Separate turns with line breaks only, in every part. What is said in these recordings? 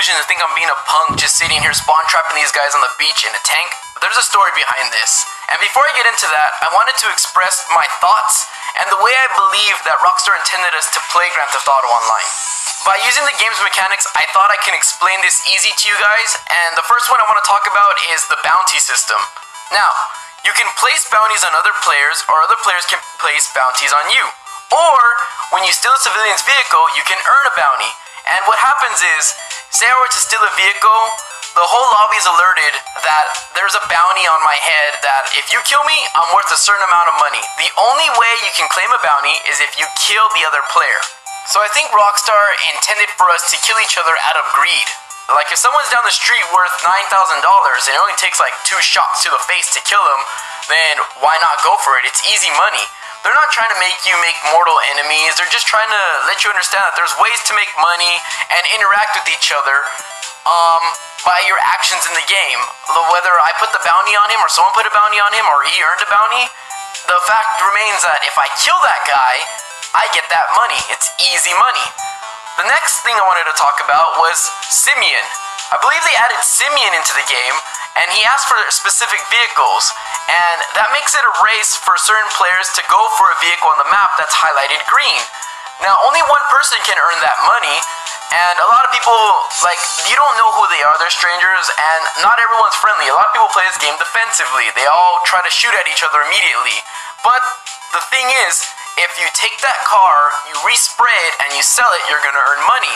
delusion and think I'm being a punk just sitting here spawn trapping these guys on the beach in a tank. But there's a story behind this. And before I get into that, I wanted to express my thoughts and the way I believe that Rockstar intended us to play Grand Theft Auto Online. By using the game's mechanics, I thought I can explain this easy to you guys, and the first one I want to talk about is the bounty system. Now, you can place bounties on other players, or other players can place bounties on you. Or, when you steal a civilian's vehicle, you can earn a bounty. And what happens is, say I were to steal a vehicle, the whole lobby is alerted that there's a bounty on my head that if you kill me, I'm worth a certain amount of money. The only way you can claim a bounty is if you kill the other player. So I think Rockstar intended for us to kill each other out of greed. Like if someone's down the street worth $9,000 and it only takes like 2 shots to the face to kill him, then why not go for it? It's easy money. They're not trying to make you make mortal enemies. They're just trying to let you understand that there's ways to make money and interact with each other by your actions in the game. Whether I put the bounty on him or someone put a bounty on him or he earned a bounty, the fact remains that if I kill that guy, I get that money. It's easy money. The next thing I wanted to talk about was Simeon. I believe they added Simeon into the game, and he asked for specific vehicles, and that makes it a race for certain players to go for a vehicle on the map that's highlighted green. Now, only one person can earn that money, and a lot of people, like, you don't know who they are, they're strangers, and not everyone's friendly. A lot of people play this game defensively. They all try to shoot at each other immediately. But the thing is, if you take that car, you respray it, and you sell it, you're gonna earn money.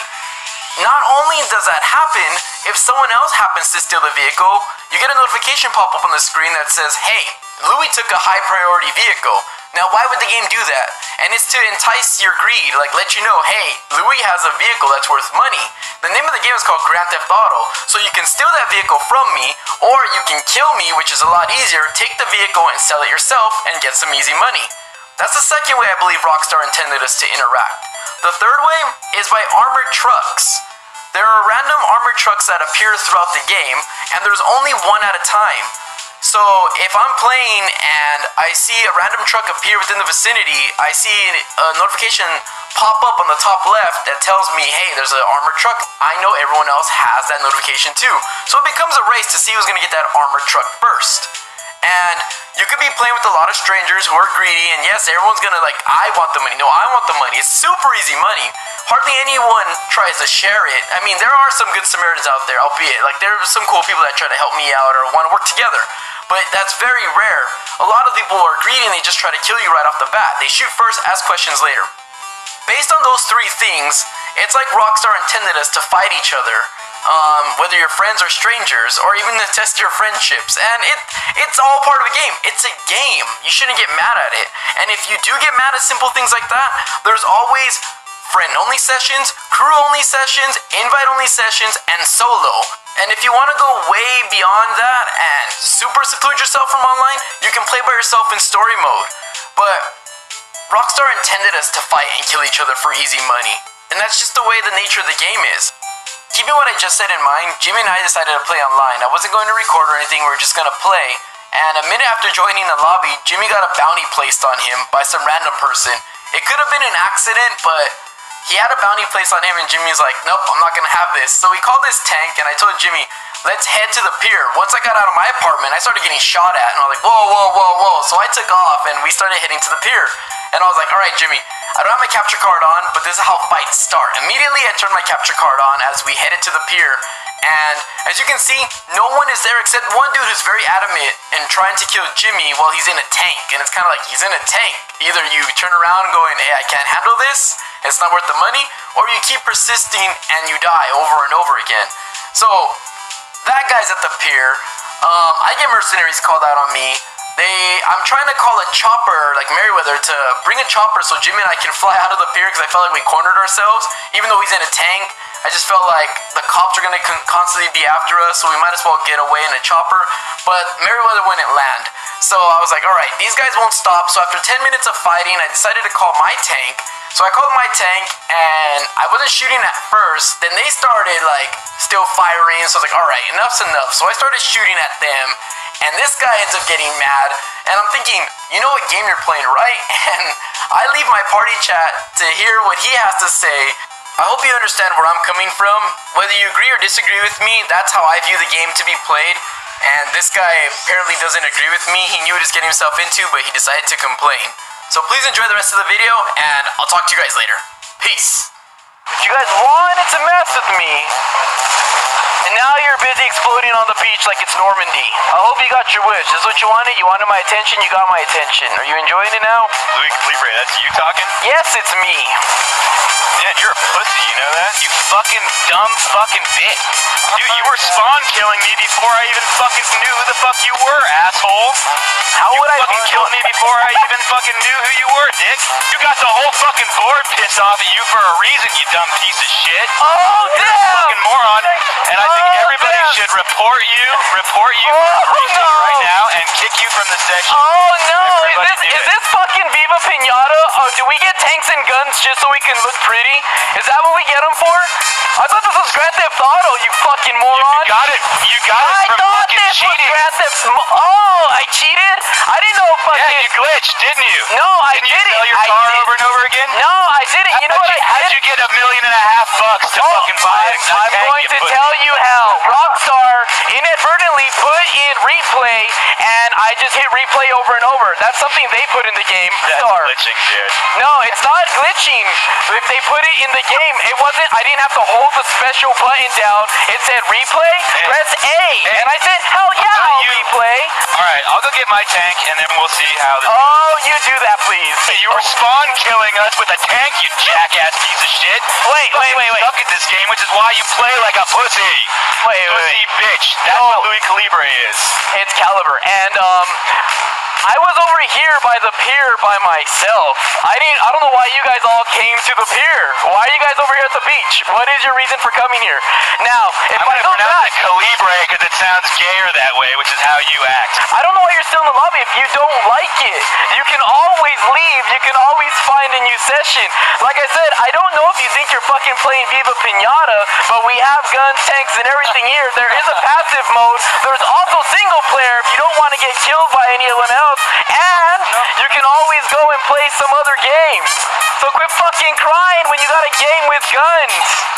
Not only does that happen, if someone else happens to steal the vehicle, you get a notification pop up on the screen that says, hey, Louis took a high priority vehicle. Now why would the game do that? And it's to entice your greed, like let you know, hey, Louis has a vehicle that's worth money. The name of the game is called Grand Theft Auto, so you can steal that vehicle from me, or you can kill me, which is a lot easier, take the vehicle and sell it yourself and get some easy money. That's the second way I believe Rockstar intended us to interact. The third way is by armored trucks. There are random armored trucks that appear throughout the game, and there's only one at a time. So if I'm playing and I see a random truck appear within the vicinity, I see a notification pop up on the top left that tells me, hey, there's an armored truck. I know everyone else has that notification too. So it becomes a race to see who's going to get that armored truck first. And you could be playing with a lot of strangers who are greedy, and yes, everyone's gonna like, I want the money. No, I want the money. It's super easy money. Hardly anyone tries to share it. I mean, there are some good Samaritans out there, albeit. Like, there are some cool people that try to help me out or want to work together. But that's very rare. A lot of people are greedy and they just try to kill you right off the bat. They shoot first, ask questions later. Based on those 3 things, it's like Rockstar intended us to fight each other. Whether you're friends or strangers, or even to test your friendships. And it's all part of a game. It's a game. You shouldn't get mad at it. And if you do get mad at simple things like that, there's always friend-only sessions, crew-only sessions, invite-only sessions, and solo. And if you want to go way beyond that and super seclude yourself from online, you can play by yourself in story mode. But Rockstar intended us to fight and kill each other for easy money. And that's just the way the nature of the game is. Keeping what I just said in mind, Jimmy and I decided to play online. I wasn't going to record or anything, we were just going to play. And a minute after joining the lobby, Jimmy got a bounty placed on him by some random person. It could have been an accident, but he had a bounty placed on him and Jimmy's like, nope, I'm not going to have this. So we called this tank and I told Jimmy, let's head to the pier. Once I got out of my apartment, I started getting shot at and I was like, whoa, whoa, whoa, whoa. So I took off and we started heading to the pier. And I was like, all right, Jimmy, I don't have my capture card on, but this is how fights start. Immediately, I turned my capture card on as we headed to the pier. And as you can see, no one is there except one dude who's very adamant and trying to kill Jimmy while he's in a tank. And it's kind of like, he's in a tank. Either you turn around going, hey, I can't handle this, it's not worth the money, or you keep persisting and you die over and over again. So, that guy's at the pier. I get mercenaries called out on me. I'm trying to call a chopper, like Merryweather, to bring a chopper so Jimmy and I can fly out of the pier because I felt like we cornered ourselves. Even though he's in a tank, I just felt like the cops are going to constantly be after us, so we might as well get away in a chopper. But Merryweather wouldn't land. So I was like, alright, these guys won't stop. So after 10 minutes of fighting, I decided to call my tank. So I called my tank, and I wasn't shooting at first. Then they started, like, still firing. So I was like, alright, enough's enough. So I started shooting at them. And this guy ends up getting mad, and I'm thinking, you know what game you're playing, right? And I leave my party chat to hear what he has to say, I hope you understand where I'm coming from. Whether you agree or disagree with me, that's how I view the game to be played. And this guy apparently doesn't agree with me. He knew what he was getting himself into, but he decided to complain. So please enjoy the rest of the video, and I'll talk to you guys later. Peace. You guys wanted to mess with me, and now you're busy exploding on the beach like it's Normandy. I hope you got your wish. This is what you wanted? You wanted my attention? You got my attention. Are you enjoying it now?
Louis Calibre, that's you talking?
Yes, it's me.
Man, you're a pussy, you know that? You fucking dumb fucking bitch. Dude, you were spawn killing me before I even fucking knew who the fuck you were, asshole.
How would I
fucking killed me before I even fucking knew who you were, dick. You got the whole fucking board pissed off at you for a reason, you dumb piece of shit.
Oh,
you're
damn!
a fucking moron, and I think everybody should report you for rosting right now and kick you from the section.
Oh no, is this fucking Viva Pinata? Oh, do we get tanks and guns just so we can look pretty? Is that what we get them for? I thought this was Grand Theft Auto, you fucking moron.
You got it from fucking cheating.
Oh, I cheated? I didn't know fucking...
Yeah, you glitched, didn't you?
No, I didn't.
Didn't you sell your car over and over again?
No, I didn't. You know what I did?
How'd you get $1.5 million to fucking buy it?
I'm going to tell you how. Rockstar inadvertently put in replay, and I just hit replay over and over. That's something they put in the game.
That's glitching, dude.
No, it's not glitching. If they put it in the game, it wasn't. I didn't have to hold the special button down. It said replay, press A. And I said, hell yeah, I'll replay.
Alright, I'll go get my tank, and then we'll see how this
Oh, you do that, please.
Hey, you were spawn killing us with a tank, you jackass piece of shit.
Wait.
Suck at this game, which is why you play like a pussy. Pussy bitch. That's what Louis Calibre is.
It's caliber. And, I was over here by the pier by myself. I don't know why you guys all came to the pier. Why are you guys over here at the beach? What is your reason for coming here? Now, if
I'm gonna pronounce it Calibre because it sounds gayer that way, which is how you act.
I don't know why you're still in the lobby if you don't like it. You can always leave. You can always find a new session. Like I said, I don't know if you think you're fucking playing Viva Pinata, but we have guns, tanks, and everything here. There is a passive mode. There's also single player if you don't want to get killed by anyone else. And you can always go and play some other games. So quit fucking crying when you got a game with guns.